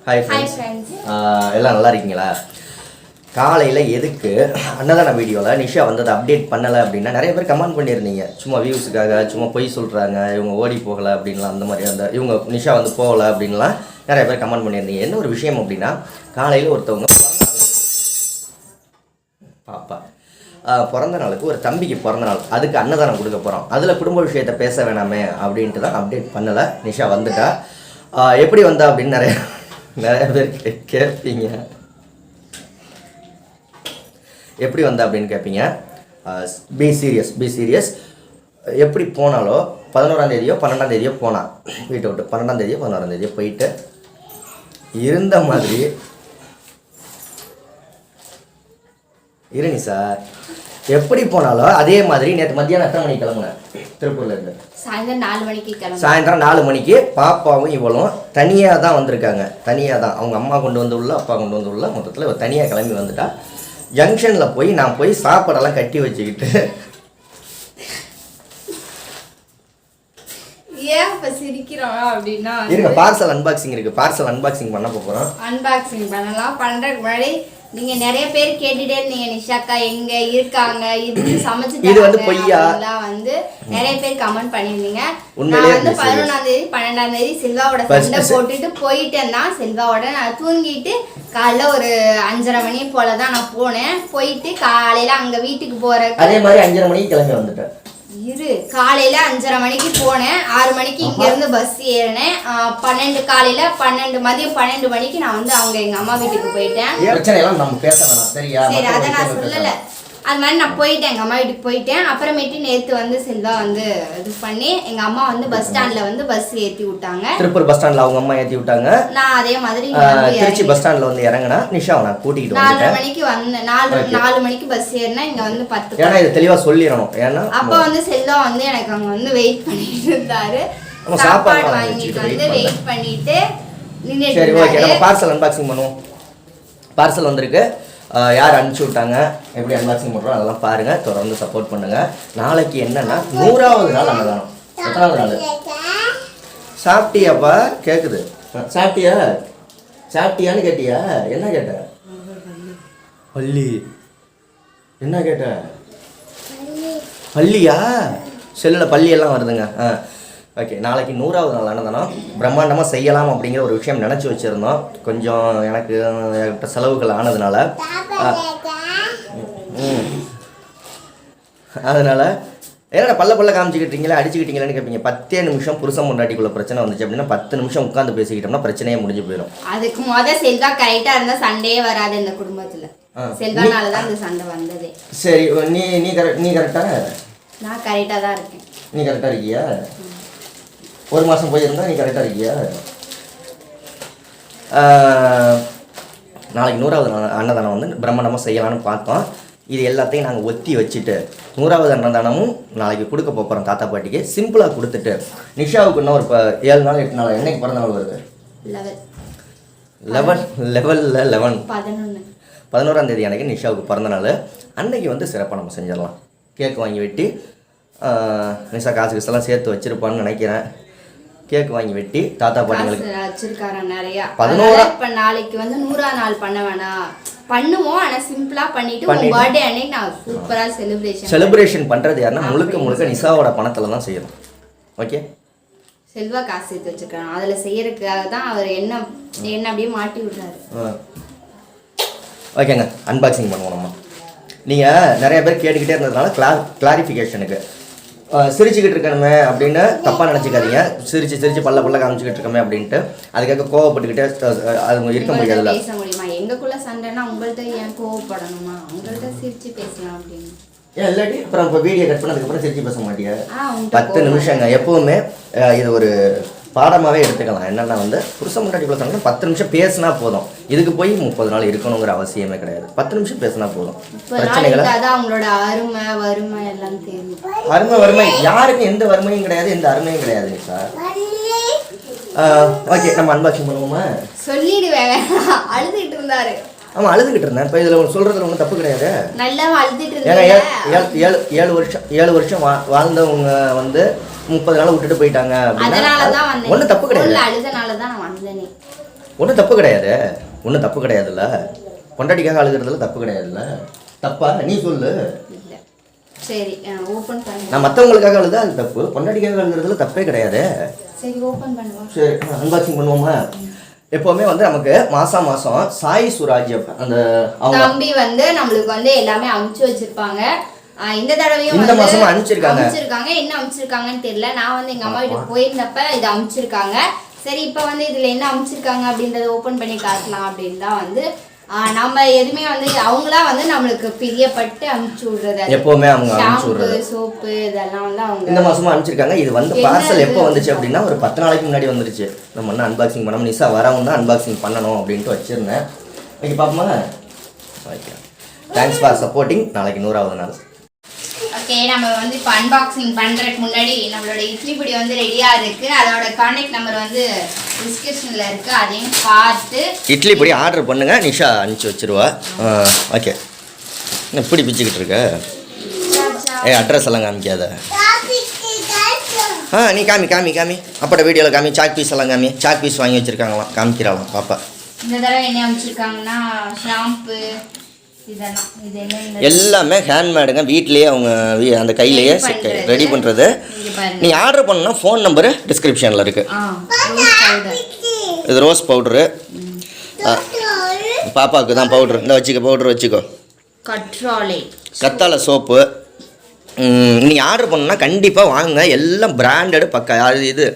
Hi friends, எல்லாம் நல்லா இருக்கீங்களா? காலையில் எதுக்கு அன்னதான வீடியோவில் நிஷா வந்ததை அப்டேட் பண்ணலை அப்படின்னா நிறைய பேர் கமெண்ட் பண்ணியிருந்தீங்க. சும்மா வியூஸுக்காக சும்மா பொய் சொல்கிறாங்க, இவங்க ஓடி போகலை அப்படின்லாம், அந்த மாதிரி அந்த இவங்க நிஷா வந்து போகலை அப்படின்லாம் நிறைய பேர் கமெண்ட் பண்ணியிருந்தீங்க. என்ன ஒரு விஷயம் அப்படின்னா, காலையில் ஒருத்தவங்க பாப்பா பிறந்த நாளுக்கு ஒரு தம்பிக்கு பிறந்த நாள், அதுக்கு அன்னதானம் கொடுக்க போகிறோம். அதில் குடும்ப விஷயத்தை பேச வேணாமே அப்படின்ட்டு தான் அப்டேட் பண்ணலை. நிஷா வந்துட்டா. எப்படி வந்தா அப்படின்னு நிறைய பேர் கேட்பீங்க. எப்படி வந்தா அப்படின்னு கேட்பீங்க. Be serious. எப்படி போனாலோ 11ஆம் தேதியோ 12ஆம் தேதியோ போனான் வீட்டை விட்டு. 12ஆம் தேதியோ 11ஆம் தேதியோ போயிட்டு இருந்த மாதிரி இருங்க சார். எப்படி போனாலும் அதே மாதிரி நேற்று மத்தியானம் எத்தனை மணிக்கு கிளம்புனேன் திருப்பூர்ல இருந்து? சாயந்தரம் 4 மணிக்கு பாப்பாவும் இவளும் தனியாக தான் வந்திருக்காங்க. தனியாக தான், அவங்க அம்மா கொண்டு வந்து உள்ள, அப்பா கொண்டு வந்து உள்ள, மொத்தத்தில் இவள் தனியாக கிளம்பி வந்துட்டா. ஜங்ஷனில் போய் நான் போய் சாப்பாடெல்லாம் கட்டி வச்சுக்கிட்டு இருங்க. பார்சல் அன்பாக்சிங் இருக்கு. பார்சல் அன்பாக்சிங் பண்ண போறோம். அன்பாக்சிங் பண்ணலாம். பண்றதுக்கு முன்னாடி நீங்க நிறைய பேர் கேட்டுட்டே இருந்தீங்க, நிஷாக்கா எங்க இருக்காங்க, இது சமைச்சு இது வந்து பொய்யா வந்து நிறைய பேர் கமெண்ட் பண்ணிருந்தீங்க. நான் வந்து 11ஆம் தேதி 12ஆம் தேதி செல்வாவோட சண்டை போட்டுட்டு போயிட்டேன்னா, செல்வாவோட நான் தூங்கிட்டு காலைல ஒரு 5:30 மணி போலதான் நான் போனேன். போயிட்டு காலையில அங்க வீட்டுக்கு போற அதே மாதிரி 5:30 மணிக்கு கிளம்பி வந்துட்டேன். காலையில 5:30 மணிக்கு போனேன். 6 மணிக்கு இங்க இருந்து பஸ் ஏறினேன். 12 காலையில 12 மதியம் 12 மணிக்கு நான் வந்து அவங்க எங்க அம்மா வீட்டுக்கு போயிட்டேன். சரி, அதை நான் சொல்லல. அது மாதிரி நான் போயிட்டேன், எங்க அம்மா வீட்டுக்கு போயிட்டேன். அப்புறமேட்டு நேற்று வந்து செல்வா வந்து இது பண்ணி எங்க அம்மா வந்து பஸ் ஸ்டாண்ட்ல வந்து பஸ் ஏற்றி விட்டாங்க. திருப்பூர் பஸ் ஸ்டாண்ட்ல அவங்க அம்மா ஏற்றி விட்டாங்க. நான் அதே மாதிரி திருச்சி பஸ் ஸ்டாண்ட்ல வந்து இறங்கினா நிஷா நான் கூட்டிட்டு 4 மணிக்கு வந்தேன். 4 மணிக்கு பஸ் ஏறினா இங்க வந்து 10. ஏன்னா இது தெளிவா சொல்லிடணும். ஏன்னா அப்ப வந்து செல்வா வந்து எனக்கு அங்க வந்து வெயிட் பண்ணிட்டு இருந்தாரு. சாப்பாடு வாங்கிட்டு வந்து வெயிட் பண்ணிட்டு நின்னுட்டு. சரி, ஓகே, நம்ம பார்சல் அன்பாக்சிங் பண்ணுவோம். பார்சல் வந்திருக்கு. யார் அனுப்பிச்சி விட்டாங்க, எப்படி அன்பாக்சிங் பண்ணுறோம் அதெல்லாம் பாருங்கள். தொடர்ந்து சப்போர்ட் பண்ணுங்கள். நாளைக்கு என்னென்னா 100ஆவது நாள் அன்னதானம். எத்தனாவது நாள்? சாப்பிட்டியாப்பா? கேட்குது. சாப்பிட்டியான்னு கேட்டியா? என்ன கேட்ட? பள்ளி. என்ன கேட்ட? பள்ளியா? செல்லில் பள்ளியெல்லாம் வருதுங்க. ஓகே, நாளைக்கு 100ஆவது நாள் அன்னதானம் பிரம்மாண்டமாக செய்யலாம் அப்படிங்கிற ஒரு விஷயம் நினச்சி வச்சுருந்தோம். கொஞ்சம் எனக்கு செலவுகள் ஆனதுனால அதனால் ஏன்னா பல்ல காமிச்சிக்கிட்டீங்களா, அடிச்சுக்கிட்டீங்களான்னு கேட்பீங்க. 10 நிமிஷம் புருஷன் முன்னாடிக்குள்ள பிரச்சனை வந்துச்சு அப்படின்னா 10 நிமிஷம் உட்காந்து பேசிக்கிட்டோம்னா பிரச்சனையே முடிஞ்சு போயிடும். அதுக்கு முதல் செல்வா கரெக்டாக இருந்தால் சண்டையே வராது இந்த குடும்பத்தில். செல்வானால தான் இந்த சண்டை வந்ததே. சரி, நீ கரெக்டாக? நான் கரெக்டாக தான் இருக்கேன். நீ கரெக்டாக இருக்கியா? ஒரு மாதம் போயிருந்தா நீ கரெக்டாக இருக்கியா? நாளைக்கு 100ஆவது அன்னதானம் வந்து பிரம்மாண்டமாக செய்யலான்னு பார்த்தோம். இது எல்லாத்தையும் நாங்கள் ஒத்தி வச்சுட்டு 100ஆவது அன்னதானமும் நாளைக்கு கொடுக்க போகிறோம் தாத்தா பாட்டிக்கு. சிம்பிளாக கொடுத்துட்டு நிஷாவுக்கு இன்னும் ஒரு 7 நாள் 8 நாள். என்னைக்கு பிறந்த நாள் வருது? 11ஆம் தேதி அன்னைக்கு நிஷாவுக்கு பிறந்த நாள். அன்னைக்கு வந்து சிறப்பாக நம்ம செஞ்சிடலாம். கேக் வாங்கி வெட்டி நிஷா காசு எல்லாம் சேர்த்து வச்சிருப்பான்னு நினைக்கிறேன். கேக் வாங்கி வெட்டி தாத்தா பாட்டிங்களுக்கு வச்சிருக்காரு நிறையா. 11 இப்ப நாளைக்கு வந்து 100ஆம் நாள் பண்ண வேணாம், பண்ணுவோம். ஆனா சிம்பிளா பண்ணிட்டு உங்க பர்த்டே அன்னைக்கு நான் சூப்பரா செலிப்ரேஷன் பண்றது யாருன்னா முழுக்க நிஷாவோட பணத்துல தான் செய்யணும். ஓகே, செல்வா காசு சேர்த்து வச்சிருக்காங்க, அதுல செய்யறதுக்காக தான் அவர் என்ன அப்படியே மாட்டி விடுறாரு. ஓகேங்க, அன்பாக்சிங் பண்ணுவோம் நம்ம. நீங்கள் நிறைய பேர் கேட்டுக்கிட்டே இருந்ததுனால கிளாரிஃபிகேஷனுக்கு சிரிச்சுக்கிட்டு இருக்கணுமே அப்படின்னு தப்பாக நினச்சிக்காதீங்க. சிரிச்சு பல்ல காமிச்சிக்கிட்டு இருக்கமே அப்படின்ட்டு அதுக்காக கோவப்பட்டுக்கிட்டே அது இருக்க முடியாதுல்ல. பேச முடியுமா? எங்களுக்குள்ள சண்டைனா உங்கள்கிட்ட ஏன் கோவப்படணுமா? உங்கள்கிட்ட சிரிச்சு பேசலாம் அப்படின்னு ஏன் இல்லாட்டி அப்புறம் இப்போ வீடியோ கட் பண்ணதுக்கப்புறம் சிரிச்சு பேச மாட்டியா? 10 நிமிஷங்க. எப்போவுமே இது ஒரு பாடமாகவே எடுத்துக்கலாம். என்னென்னா வந்து புருஷன் முன்னாடிக்குள்ள சொன்னா 10 நிமிஷம் பேசினா போதும். இதுக்கு போய் 30 நாள் இருக்கணுங்கிற அவசியமே கிடையாது. 10 நிமிஷம் பேசினா போதும். பிரச்சனைகளை அவங்களோட அருமை வறுமை எல்லாம் தெரியும். வறுமை யாருக்கும் எந்த வறுமையும் கிடையாது, எந்த அருமையும் கிடையாது சார். ஓகே, நம்ம அன்பாக்சிங் பண்ணுவோமா? சொல்லிடுவேன். அழுதுகிட்டு இருந்தாரு. ஆமாம், அழுதுகிட்டு இருந்தேன். இப்போ இதில் சொல்கிறதுல ஒன்றும் தப்பு கிடையாது. நல்லா அழுதுட்டு இருந்தேன். 7 வருஷம் வாழ்ந்தவங்க வந்து 30 நாள் விட்டுட்டு போயிட்டாங்க. அதனால தான் ஒன்றும் தப்பு கிடையாது. அழுதனால தான் நான் வந்தேனே. ஒன்றும் தப்பு கிடையாதுல்ல. பொண்டாட்டிக்காக அழுகிறதுல தப்பு கிடையாதுல்ல. தப்பா நீ சொல்லு. சரி ஓபன் பண்ணு. நான் மற்றவங்களுக்காக அழுதா அது தப்பு, பொண்டாட்டிக்காக அழுகிறதுல தப்பே கிடையாது. சரி ஓபன் பண்ணுவோம். சரி அன்பாக்சிங் பண்ணுவோமா? எப்போவுமே வந்து நமக்கு மாதம் சாய் சுராஜ் அந்த அவங்க தம்பி வந்து நம்மளுக்கு வந்து எல்லாமே அமுச்சு வச்சிருப்பாங்க. இந்த தடவையும் இந்த மாசமா அனுப்பிச்சிருக்காங்க. என்ன அமுச்சிருக்காங்கன்னு தெரியல. நான் வந்து எங்க அம்மா வீட்டுக்கு போயிருந்தப்ப இதை அமுச்சிருக்காங்க. சரி இப்போ வந்து இதுல என்ன அமுச்சிருக்காங்க அப்படின்றத ஓபன் பண்ணி காட்டலாம் அப்படின்னு தான் வந்து நம்ம எதுவுமே வந்து அவங்களா வந்து நம்மளுக்கு பிரியப்பட்டு அமுச்சு விடுறது. எப்பவுமே அவங்க அமுச்சு விடுறது. சோப்பு இதெல்லாம் வந்து அவங்க இந்த மாசமா அனுப்பிச்சிருக்காங்க. இது வந்து பார்சல் எப்போ வந்துச்சு அப்படின்னா ஒரு 10 நாளைக்கு முன்னாடி வந்துருச்சு. நம்ம என்ன அன்பாக்சிங் பண்ணோம், நிஷா வரவும் தான் அன்பாக்சிங் பண்ணணும் அப்படின்ட்டு வச்சிருந்தேன். இன்னைக்கு பார்ப்போமா? Okay, thanks for supporting. நாளைக்கு 100வது நாள். ஓகே, நம்ம வந்து இப்போ அன்பாக்சிங் பண்ணுறதுக்கு முன்னாடி நம்மளோட இட்லி பொடி வந்து ரெடியாக இருக்குது. அதோட கான்டாக்ட் நம்பர் வந்து டிஸ்கிரிப்ஷனில் இருக்குது. அதையும் பார்த்து இட்லி பொடி ஆர்டர் பண்ணுங்க. நிஷா அனுப்பிச்சி வச்சிருவா. ஓகே, எப்படி பிச்சுக்கிட்டு இருக்க? அட்ரஸ் எல்லாம் காமிக்காத. நீ காமி அப்பட வீடியோவில் காமி. சாக் பீஸ் எல்லாம் காமி. சாக் பீஸ் வாங்கி வச்சுருக்காங்களாம், காமிக்கிறாளாம் பாப்பா. இந்த தடவை என்ன அமைச்சிருக்காங்கன்னா ஷாம்பு எல்லாமே ஹேண்ட்மேடுங்க. வீட்லேயே அவங்க அந்த கையிலேயே ரெடி பண்ணுறது. நீ ஆர்டர் பண்ணா ஃபோன் நம்பரு டிஸ்கிரிப்ஷனில் இருக்குது. இது ரோஸ் பவுட்ரு. பாப்பாவுக்கு தான் பவுட்ரு. இந்த வச்சுக்கோ, பவுட்ரு வச்சுக்கோ. கத்தாழை சோப்பு. நீங்கள் ஆர்டர் பண்ணால் கண்டிப்பாக வாங்க. எல்லாம் பிராண்டடு பக்கா. அது இது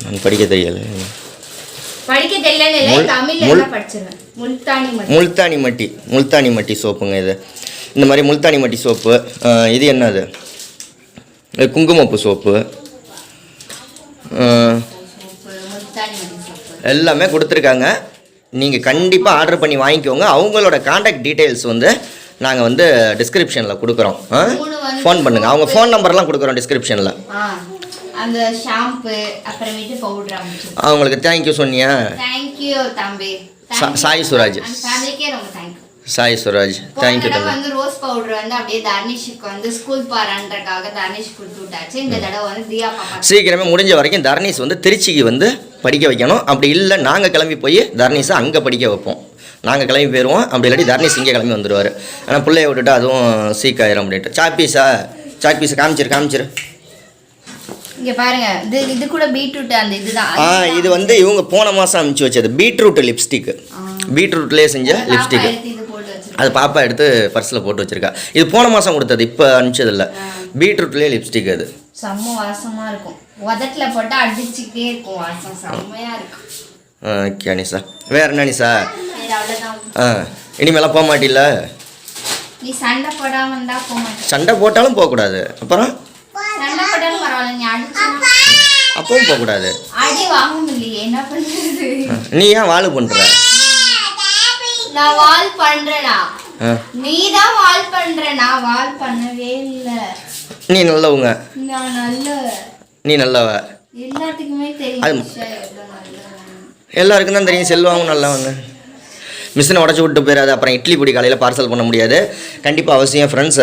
நான் படிக்க தெரியல. முல்தானி மட்டி சோப்புங்க. இது இந்த மாதிரி முல்தானி மட்டி சோப்பு. இது என்னது? குங்குமப்பூ சோப்பு. எல்லாமே கொடுத்துருக்காங்க. நீங்கள் கண்டிப்பாக ஆர்டர் பண்ணி வாங்கிக்கோங்க. அவங்களோட கான்டாக்ட் டீட்டெயில்ஸ் வந்து நாங்கள் வந்து டிஸ்கிரிப்ஷனில் கொடுக்குறோம். ஃபோன் பண்ணுங்கள். அவங்க ஃபோன் நம்பர்லாம் கொடுக்குறோம் டிஸ்கிரிப்ஷனில். அந்த ஷாம்பு அப்புறமேட்டு பவுடர் அனுப்பிச்சு. அவங்களுக்கு தேங்க்யூ சொன்னியா? தேங்க்யூ தம்பி. சாய் சுராஜ். ஃபேமிலிக்கே ரொம்ப தேங்க்யூ. சாய் சுராஜ் தேங்க்யூ தம்பி. வந்து ரோஸ் பவுடர் வந்து அப்படியே தர்னிஷுக்கு வந்து ஸ்கூல் பாரான்றக்காக தர்னிஷ் கொடுத்து விட்டாச்சு. இந்த தடவை வந்து தியா பாப்பா சீக்கிரமே முடிஞ்ச வரைக்கும் தர்னிஷ் வந்து திருச்சிக்கு வந்து படிக்க வைக்கணும். அப்படி இல்லை நாங்கள் கிளம்பி போய் தர்னிஷை அங்கே படிக்க வைப்போம். நாங்கள் கிளம்பி போயிடுவோம். அப்படி இல்லாட்டி தர்னிஷ் இங்கே கிளம்பி வந்துடுவார். ஆனால் பிள்ளைய விட்டுட்டு அதுவும் சீக்காயிரும் அப்படின்ட்டு. சாக் பீஸை காமிச்சிரு. இங்க பாருங்க, இது கூட பீட்ரூட் அந்த இதுதான். இது வந்து இவங்க போன மாதம் அனுப்பிச்சு வச்சது பீட்ரூட் லிப்ஸ்டிக். பீட்ரூட்லேயே செஞ்ச லிப்ஸ்டிக். அது பாப்பா எடுத்து பர்ஸில் போட்டு வச்சிருக்கா. இது போன மாதம் கொடுத்தது, இப்போ அனுப்பிச்சது இல்லை. பீட்ரூட்லேயே லிப்ஸ்டிக். அது செம்ம வாசமாக இருக்கும். உதட்டில் போட்டால் அடிச்சுக்கிட்டே இருக்கும். வாசம் செம்மையாக இருக்கும். ஓகே நிஷா. வேற என்ன நிஷா? இனிமேலாம் போக மாட்டில்ல? நீ சண்டை போடாமல் இருந்தால் போக மாட்டேன். சண்டை போட்டாலும் போகக்கூடாது. அப்புறம் அப்பவும் போகக்கூடாது. நீ ஏன் வால் பண்ற? நான் வால் பண்றேனா? நீ தான் வால் பண்ற. நான் வால் பண்ணவே இல்ல. நீ நல்லவங்க. நான் நல்ல. நீ நல்லவ. எல்லாத்துக்குமே தெரியும். எல்லாருக்கும் தான் தெரியும். செல்வாவும் நல்லவங்க. மிஷினை உடச்சி விட்டு போயிடாது. அப்புறம் இட்லி பொடி காலையில் பார்சல் பண்ண முடியாது. கண்டிப்பாக அவசியம் ஃப்ரெண்ட்ஸ்.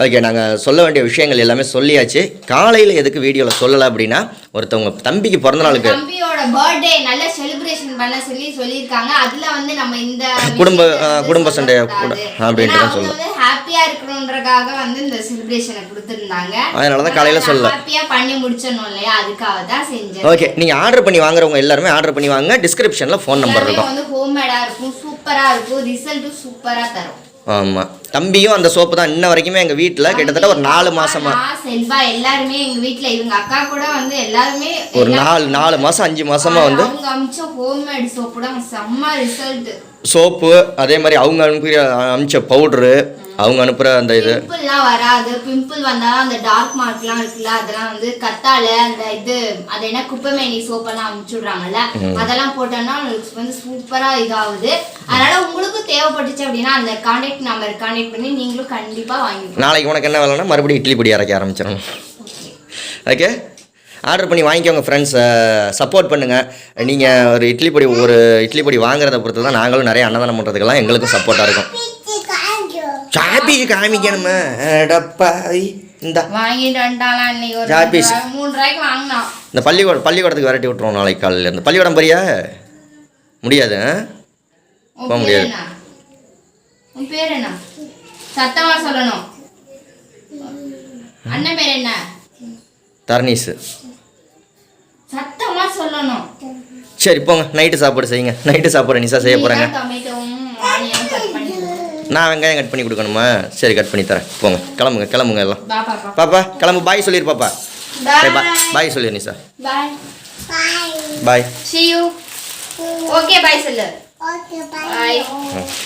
ஓகே, நாங்கள் சொல்ல வேண்டிய விஷயங்கள் எல்லாமே சொல்லியாச்சு. காலையில் எதுக்கு வீடியோவில் சொல்லலை அப்படின்னா, ஒருத்தவங்க தம்பிக்கு பிறந்த நாளுக்கு தம்பியோட பர்த்டே நல்ல செலிப்ரேஷன் பண்ண சொல்லியிருக்காங்க. அதில் வந்து நம்ம இந்த குடும்ப சண்டை அப்படின்ட்டு தான் சொல்லுவோம். ஹாப்பியாக இருக்கணுன்றக்காக வந்து இந்த செலிப்ரேஷனை கொடுத்துருந்தாங்க. அதனால தான் காலையில் சொல்ல ஹாப்பியாக பண்ணி முடிச்சிடணும் இல்லையா, அதுக்காக தான் செஞ்சேன். ஓகே, நீங்கள் ஆர்டர் பண்ணி வாங்குறவங்க எல்லாருமே ஆர்டர் பண்ணி வாங்க. டிஸ்கிரிப்ஷனில் ஃபோன் நம்பர் இருக்கும். வந்து ஹோம்மேடாக இருக்கும், சூப்பராக இருக்கும், ரிசல்ட்டும் சூப்பராக தரும். ஆமாம், தம்பியும் அந்த சோப்பு தான் இன்ன வரைக்குமே எங்கள் வீட்டில் கிட்டத்தட்ட ஒரு 4 மாசமா. செல்வா எல்லாருமே எங்கள் வீட்டில், இவங்க அக்கா கூட வந்து எல்லாருமே ஒரு 4 மாதம் 5 மாசமா வந்து அவங்க அமிச்ச ஹோம்மேட் சோப்பு தான் செம்ம ரிசல்ட். சோப்பு அதே மாதிரி அவங்க அனுப்பிச்ச பவுடரு, அவங்க அனுப்புகிற அந்த இது பிம்பிள்லாம் வராது. பிம்பிள் வந்தாலும் அந்த டார்க் மார்க்லாம் இருக்குல்ல, அதெல்லாம் வந்து கத்தாழை அந்த இது அது என்ன குப்பைமேனி சோப்பெல்லாம் அனுப்பிச்சுடுறாங்கல்ல, அதெல்லாம் போட்டோம்னா உங்களுக்கு வந்து சூப்பராக இதாகுது. அதனால உங்களுக்கு தேவைப்பட்டுச்சு அப்படின்னா அந்த கான்டாக்ட் நம்பர் கான்டாக்ட் பண்ணி நீங்களும் கண்டிப்பாக வாங்கிக்கலாம். நாளைக்கு உனக்கு என்ன வேலைன்னா மறுபடியும் இட்லி பொடி அரைக்க ஆரம்பிச்சிடணும். ஓகே, ஆர்டர் பண்ணி வாங்கிக்கோங்க ஃப்ரெண்ட்ஸ். சப்போர்ட் பண்ணுங்கள். நீங்கள் ஒரு இட்லி பொடி வாங்குறத பொறுத்து தான் நாங்களும் நிறைய அன்னதானம் பண்ணுறதுக்கெல்லாம் எங்களுக்கும் சப்போர்ட்டாக இருக்கும். சாப்பீஸ் காமிக்கணுமா அடப்பா இந்த வாங்கிட்டு வந்துட்டாலாம் இன்னைக்கு ஒரு சாப்பீஸ் 3 ரூபாய்க்கு வாங்கினான். இந்த பள்ளிக்கூடத்துக்கு விரட்டி விட்டுருவோம் நாளைக்கு காலையில் இருந்து. பள்ளிக்கூடம் போறியா? முடியாது. உன் போக பேர் முடியாது. என்ன? உன் பேர் என்ன? சத்தமா சொல்லணும். அண்ணன் பேர் என்ன? தர்னீஸ். சத்தமா சொல்லணும். சரி போங்க, நைட்டு சாப்பாடு செய்யுங்க. நைட்டு சாப்பாடு நிஷா செய்ய போகிறாங்க. டொமேட்டோவும் ஆனியனும் கட் பண்ணி நான் வெங்காயம் கட் பண்ணி கொடுக்கணுமா? சரி கட் பண்ணி தரேன். போங்க கிளம்புங்க எல்லாம். பா பாப்பா. பாப்பா கிளம்பு. பாய் சொல்லிடு பாப்பா. Bye. பாய் சொல்லு Nisha. Bye. Bye. See you. Okay, bye சொல்லு. Okay, bye. Bye.